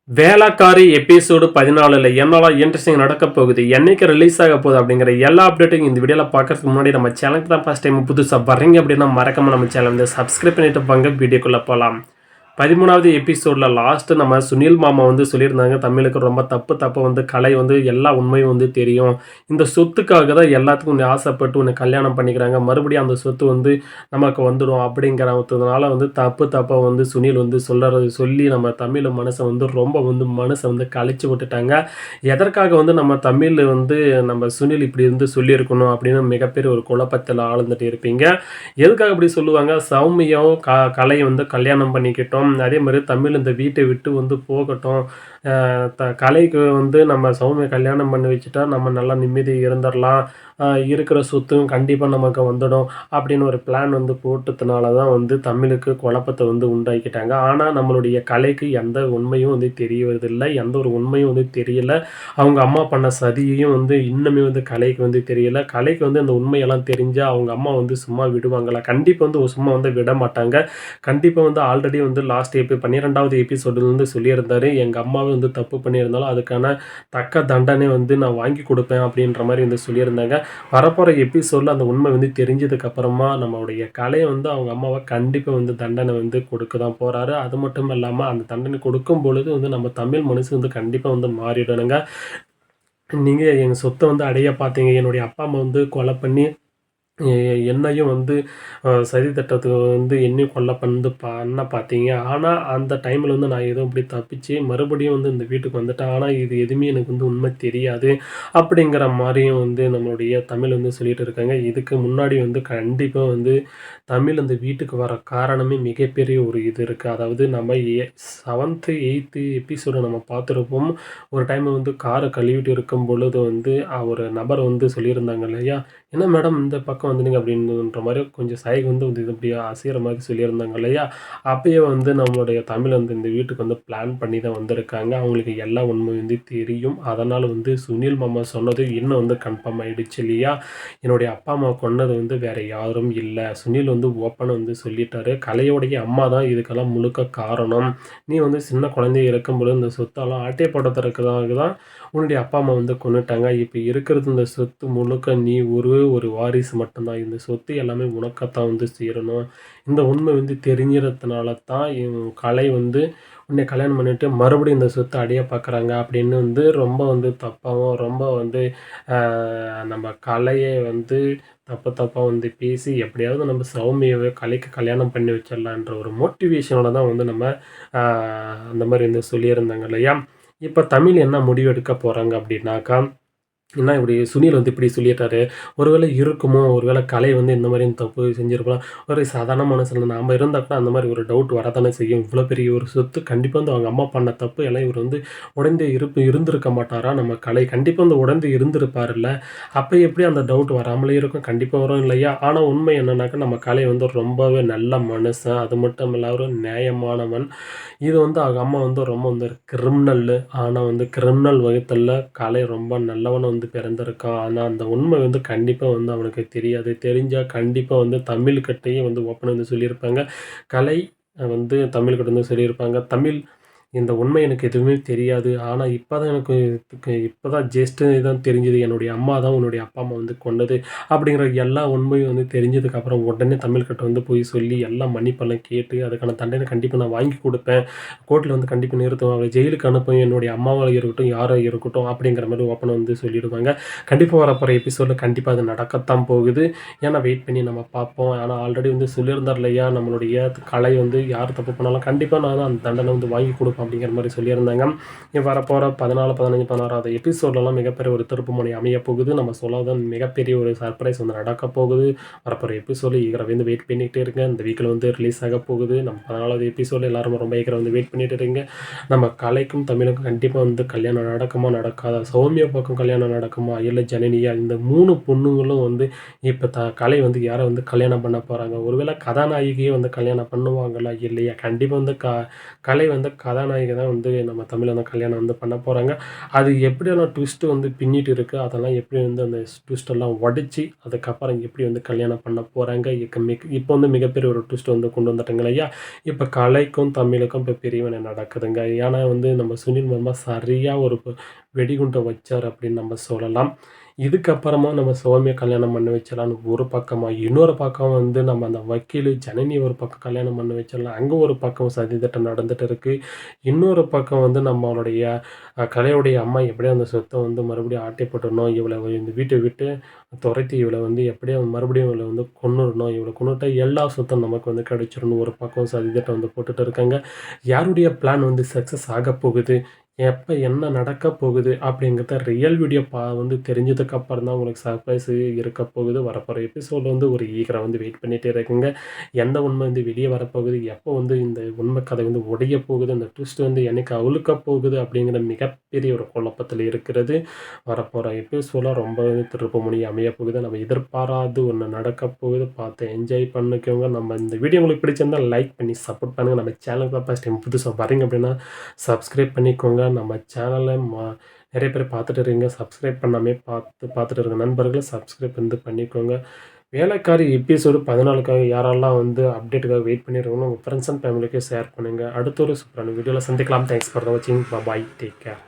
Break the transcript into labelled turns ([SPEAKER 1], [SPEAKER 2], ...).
[SPEAKER 1] வேலைக்காரி எபிசோடு 14ல் என்னலாம் இன்ட்ரெஸ்டிங் நடக்க போகுது, என்னைக்கு ரிலீஸ் ஆக போகுது அப்படிங்கிற எல்லா அப்டேட்டும் இந்த வீடியோவில் பார்க்கறதுக்கு முன்னாடி நம்ம சேனலுக்கு தான் ஃபர்ஸ்ட் டைம் புதுசாக வரீங்க அப்படின்னா மறக்காம நம்ம சேனல் வந்து சப்ஸ்கிரைப் பண்ணிட்டு வாங்க வீடியோக்குள்ளே போகலாம். 13வது எபிசோடில் லாஸ்ட்டு நம்ம சுனில் மாமா வந்து சொல்லியிருந்தாங்க, தமிழுக்கு ரொம்ப தப்பு வந்து கலை வந்து எல்லா உண்மையும் வந்து தெரியும், இந்த சொத்துக்காக தான் எல்லாத்துக்கும் உன்னை ஆசைப்பட்டு உன்னை கல்யாணம் பண்ணிக்கிறாங்க, மறுபடியும் அந்த சொத்து வந்து நமக்கு வந்துடும் அப்படிங்கிறதுனால வந்து தப்பாக வந்து சுனில் வந்து சொல்லி நம்ம தமிழ் மனசை வந்து ரொம்ப வந்து மனசை வந்து கழிச்சு விட்டுட்டாங்க. எதற்காக வந்து நம்ம தமிழ் வந்து நம்ம சுனில் இப்படி வந்து சொல்லியிருக்கணும் அப்படின்னு மிகப்பெரிய ஒரு குழப்பத்தில் ஆழ்ந்துட்டு இருப்பீங்க. எதுக்காக இப்படி சொல்லுவாங்க, சௌமியும் கலை வந்து கல்யாணம் பண்ணிக்கிட்டோம், அதே மாதிரி தமிழ் இந்த வீட்டை விட்டு வந்து போகட்டும், கலைக்கு வந்து நம்ம சௌமியை கல்யாணம் பண்ணி வச்சுட்டா நம்ம நல்லா நிம்மதி இருந்துடலாம், இருக்கிற சொத்தும் கண்டிப்பாக நமக்கு வந்துடும் அப்படின்னு ஒரு பிளான் வந்து போட்டதுனால தான் வந்து தமிழுக்கு குழப்பத்தை வந்து உண்டாக்கிட்டாங்க. ஆனால் நம்மளுடைய கலைக்கு எந்த உண்மையும் வந்து தெரியவதில்லை, எந்த ஒரு உண்மையும் வந்து தெரியல. அவங்க அம்மா பண்ண சதியையும் வந்து இன்னுமே வந்து கலைக்கு வந்து தெரியல. கலைக்கு வந்து அந்த உண்மையெல்லாம் தெரிஞ்சால் அவங்க அம்மா வந்து சும்மா விடுவாங்களா? கண்டிப்பாக வந்து சும்மா வந்து விட மாட்டாங்க. கண்டிப்பாக வந்து ஆல்ரெடி வந்து லாஸ்ட் 12வது எபிசோடுலேருந்து சொல்லியிருந்தாரு, எங்கள் அம்மாவே வந்து தப்பு பண்ணியிருந்தாலும் அதுக்கான தக்க தண்டனை வந்து நான் வாங்கி கொடுப்பேன் அப்படின்ற மாதிரி வந்து சொல்லியிருந்தாங்க. வரப்போகிற எபிசோடில் அந்த உண்மை வந்து தெரிஞ்சதுக்கப்புறமா நம்மளுடைய கலை வந்து அவங்க அம்மாவை கண்டிப்பாக வந்து தண்டனை வந்து கொடுக்க தான் போகிறாரு. அது மட்டும் இல்லாமல் அந்த தண்டனை கொடுக்கும் பொழுது வந்து நம்ம தமிழ் மனசு வந்து கண்டிப்பாக வந்து மாறிடணுங்க. நீங்கள் எங்கள் சொத்தை வந்து அடைய பார்த்தீங்க, என்னுடைய அப்பா அம்மா வந்து கொலை பண்ணி என்னையும் வந்து சதி திட்டத்துக்கு வந்து என்னையும் கொல்ல பண்ண பார்த்தீங்க. ஆனால் அந்த டைமில் வந்து நான் ஏதோ இப்படி தப்பிச்சு மறுபடியும் வந்து இந்த வீட்டுக்கு வந்துட்டேன். ஆனால் இது எதுவுமே எனக்கு வந்து உண்மை தெரியாது அப்படிங்கிற மாதிரியும் வந்து நம்மளுடைய தமிழ் வந்து சொல்லிட்டு இருக்காங்க. இதுக்கு முன்னாடி வந்து கண்டிப்பாக வந்து தமிழ் அந்த வீட்டுக்கு வர காரணமே மிகப்பெரிய ஒரு இது இருக்குது. அதாவது நம்ம 7th 8th எபிசோடு நம்ம பார்த்துருப்போம். ஒரு டைம் வந்து காரை கழுவிட்டு இருக்கும் பொழுது வந்து ஒரு நபர் வந்து சொல்லியிருந்தாங்க இல்லையா, என்ன மேடம் இந்த பக்கம் வந்துடுங்க அப்படின்ற மாதிரி கொஞ்சம் சைகை வந்து இது இப்படி அசைகிற மாதிரி சொல்லியிருந்தாங்க இல்லையா, அப்பயே வந்து நம்மளுடைய தமிழ் வந்து இந்த வீட்டுக்கு வந்து பிளான் பண்ணி தான் வந்திருக்காங்க. அவங்களுக்கு எல்லா உண்மை வந்து தெரியும். அதனால் வந்து சுனில் மாமா சொன்னது இன்னும் வந்து கன்ஃபார்ம் ஆகிடுச்சு இல்லையா, என்னுடைய அப்பா அம்மா கொன்னது வந்து வேறு யாரும் இல்லை, சுனில் வந்து ஓப்பனாக வந்து சொல்லிட்டாரு, கலையோடைய அம்மா தான் இதுக்கெல்லாம் முழுக்க காரணம், நீ வந்து சின்ன குழந்தைய இருக்கும்போது இந்த சொத்தெல்லாம் ஆட்டைப்படுத்துறதுக்காக தான் உன்னுடைய அப்பா அம்மா வந்து கொண்டுட்டாங்க, இப்போ இருக்கிறது இந்த சொத்து முழுக்க நீ ஒரு வாரிசு மட்டும்தான், இந்த சொத்து எல்லாமே உனக்கத்தான் வந்து சேரணும், இந்த உண்மை வந்து தெரிஞ்சிறதுனால தான் கலை வந்து உன்னை கல்யாணம் பண்ணிவிட்டு மறுபடியும் இந்த சொத்தை அடைய பார்க்குறாங்க அப்படின்னு வந்து ரொம்ப வந்து தப்பாகவும் ரொம்ப வந்து நம்ம கலையை வந்து தப்பாக வந்து பேசி எப்படியாவது நம்ம சௌமியாவை கலைக்கு கல்யாணம் பண்ணி வச்சிடலான்ற ஒரு மோட்டிவேஷனோட தான் வந்து நம்ம அந்த மாதிரி வந்து சொல்லியிருந்தாங்க இல்லையா. இப்போ தமிழ் என்ன முடிவு எடுக்க போகிறாங்க அப்படின்னாக்கா, என்ன இப்படி சுனில் வந்து இப்படி சொல்லிட்டாரு, ஒருவேளை இருக்குமோ, ஒருவேளை கலை வந்து இந்த மாதிரி தப்பு செஞ்சுருக்கலாம், ஒரு சாதாரண மனுஷன் நாம் இருந்தால் கூட அந்த மாதிரி ஒரு டவுட் வரதானே செய்யும், இவ்வளோ பெரிய ஒரு சொத்து கண்டிப்பாக வந்து அவங்க அம்மா பண்ண தப்பு எல்லாம் இவர் வந்து உடந்தே இருந்திருக்க மாட்டாரா, நம்ம கலை கண்டிப்பாக வந்து உடந்து இருந்திருப்பார்ல, அப்போ எப்படி அந்த டவுட் வராமலே இருக்கும், கண்டிப்பாக வரும் இல்லையா. ஆனால் உண்மை என்னன்னாக்கா நம்ம கலை வந்து ரொம்பவே நல்ல மனுஷன், அது மட்டும் இல்லாத ஒரு நியாயமானவன். இது வந்து அவங்க அம்மா வந்து ரொம்ப வந்து கிரிமினல்லு, ஆனால் வந்து கிரிமினல் வகுத்தில் கலை ரொம்ப நல்லவனை வந்து பிறந்திருக்கான். ஆனால் அந்த உண்மை வந்து கண்டிப்பாக வந்து அவனுக்கு தெரியாது, தெரிஞ்சால் கண்டிப்பாக வந்து தமிழ்கிட்டையும் வந்து ஓப்பனாக வந்து சொல்லியிருப்பாங்க, கலை வந்து தமிழ்கிட்ட வந்து சொல்லியிருப்பாங்க, தமிழ் இந்த உண்மை எனக்கு எதுவுமே தெரியாது, ஆனால் இப்போ தான் எனக்கு இப்போ தான் ஜஸ்ட்டு தான் தெரிஞ்சுது, என்னுடைய அம்மா தான் உன்னுடைய அப்பா அம்மா வந்து கொண்டது அப்படிங்கிற எல்லா உண்மையும் வந்து தெரிஞ்சதுக்கப்புறம் உடனே தமிழ்கிட்ட வந்து போய் சொல்லி எல்லாம் மன்னிப்பெல்லாம் கேட்டு அதுக்கான தண்டனை கண்டிப்பாக நான் வாங்கி கொடுப்பேன், கோர்ட்டில் வந்து கண்டிப்பாக நிறுத்துவேன், அவளை ஜெயிலுக்கு அனுப்புவேன், என்னுடைய அம்மாவாக இருக்கட்டும் யாராக இருக்கட்டும் அப்படிங்கிற மாதிரி ஓப்பனாக வந்து சொல்லிவிடுவாங்க. கண்டிப்பாக வரப்போகிற எபிசோடில் கண்டிப்பாக அது நடக்கத்தான் போகுது. ஏன்னா வெயிட் பண்ணி நம்ம பார்ப்போம். ஆனால் ஆல்ரெடி வந்து சொல்லியிருந்தார் இல்லையா, நம்மளுடைய கலை வந்து யார் தப்பு பண்ணாலும் கண்டிப்பாக நான் தான் அந்த தண்டனை வந்து வாங்கி கொடுப்பேன் அப்படிங்கிற மாதிரி சொல்லியிருந்தாங்க. வரப்போகிற 14, 15, 16வது எபிசோட்லலாம் மிகப்பெரிய ஒரு திருப்புமுனை அமைய போகுது. நம்ம சொல்லாத மிகப்பெரிய ஒரு சர்ப்ரைஸ் வந்து நடக்க போகுது. வரப்போகிற எபிசோடு ஈகராக வந்து வெயிட் பண்ணிகிட்டே இருங்க. இந்த வீக்கில் வந்து ரிலீஸ் ஆக போகுது. நம்ம 14வது எபிசோடு எல்லாரும் ரொம்ப ஈகராக வந்து வெயிட் பண்ணிட்டு இருங்க. நம்ம கலைக்கும் தமிழுக்கும் கண்டிப்பாக வந்து கல்யாணம் நடக்குமா நடக்காதா, சௌமியா பக்கம் கல்யாணம் நடக்குமா இல்லை ஜனனியா, இந்த 3 பொண்ணுங்களும் வந்து இப்போ கலை வந்து யாரை வந்து கல்யாணம் பண்ண போகிறாங்க, ஒருவேளை கதாநாயகியை வந்து கல்யாணம் பண்ணுவாங்களா இல்லையா, கண்டிப்பாக வந்து கலை வந்து கதாநாயகி கதாநாயகி தான் வந்து நம்ம தமிழ்ல அந்த கல்யாணம் வந்து பண்ண போறாங்க. அது எப்படியான ட்விஸ்ட் வந்து பின்னிட்டு இருக்கு, அதெல்லாம் எப்படி வந்து அந்த ட்விஸ்ட் எல்லாம் உடைச்சு, அதுக்கப்புறம் எப்படி வந்து கல்யாணம் பண்ண போறாங்க. இப்போ வந்து மிகப்பெரிய ஒரு ட்விஸ்ட் வந்து கொண்டு வந்துட்டாங்க இல்லையா? இப்ப கலைக்கும், தமிழுக்கும் இப்ப பிரிவினை நடக்குதுங்க. ஏன்னா வந்து நம்ம சுனில் வர்மா சரியா ஒரு வெடிகுண்ட வச்சாரு அப்படின்னு நம்ம சொல்லலாம். இதுக்கப்புறமா நம்ம சௌமியா கல்யாணம் பண்ணி வச்சிடலான்னு ஒரு பக்கமா, இன்னொரு பக்கம் வந்து நம்ம அந்த வக்கீலு ஜனனி ஒரு பக்கம் கல்யாணம் பண்ணி வச்சிடலாம். அங்க ஒரு பக்கம் சதித்திட்டம் நடந்துட்டு இருக்கு. இன்னொரு பக்கம் வந்து நம்மளுடைய கலையுடைய அம்மா எப்படியோ அந்த சொத்த வந்து மறுபடியும் ஆட்டை போட்டுறணும். இவள இந்த வீட்ட விட்டு தொரத்தி இவள வந்து எப்படியோ மறுபடியும் இவள வந்து கொன்னுறணும். இவள கொன்னுட்டா எல்லா சொத்தும் நமக்கு வந்து கிடைச்சிரும்னு ஒரு பக்கம் சதித்திட்டம் வந்து போட்டுட்டு இருக்காங்க. யாருடைய பிளான் வந்து சக்சஸ் ஆகப்போகுது? எப்ப என்ன நடக்க போகுது? அப்படிங்கிறத ரியல் வீடியோ வந்து தெரிஞ்சதுக்கு அப்புறம் தான் உங்களுக்கு சர்ப்ரைஸ் இருக்க போகுது. வரப்போற எபிசோட் வந்து ஒரு ஈகரா வந்து வெயிட் பண்ணிட்டே இருக்குங்க. எந்த உண்மை வந்து வெளிய வரப்போகுது? எப்போ வந்து இந்த உண்மை கதை வந்து உடையப் போகுது? அந்த ட்விஸ்ட் வந்து என்னைக்கு அவிழ்க்கப் போகுது? அப்படிங்கிற மிகப்பெரிய ஒரு குழப்பத்தில் இருக்கிறது. வரப்போற எபிசோட்லாம் ரொம்பவே திருப்புமுனை அமையப் போகுது. நம்ம எதிர்பாராத ஒண்ணு நடக்கப் போகுது. பார்த்து என்ஜாய் பண்ணிக்கோங்க. நம்ம இந்த வீடியோ உங்களுக்கு பிடிச்சிருந்தா லைக் பண்ணி சப்போர்ட் பண்ணுங்க. நம்ம சேனலுக்கு தான் ஃபர்ஸ்ட் டைம் புதுசா வரீங்க அப்படின்னா சப்ஸ்கிரைப் பண்ணிக்கோங்க. நம்ம சேனல நெறைய பேர் பார்த்துட்டு இருக்கீங்க. சப்ஸ்கிரைப் பண்ணாமயே பார்த்துட்டு இருக்க நண்பர்கள சப்ஸ்கிரைப் வந்து பண்ணிக்கோங்க. வேலைக்காரி எபிசோடு 14க்காக யாரெல்லாம் வந்து அப்டேட்டுக்காக வெயிட் பண்ணியிருக்காங்களோ, உங்க ஃப்ரெண்ட்ஸ் அண்ட் ஃபேமிலிக்கு ஷேர் பண்ணுங்க. அடுத்த ஒரு சூப்பரான வீடியோல சந்திக்கலாம். தேங்க்ஸ் ஃபார் வாட்சிங். பாய். Take care.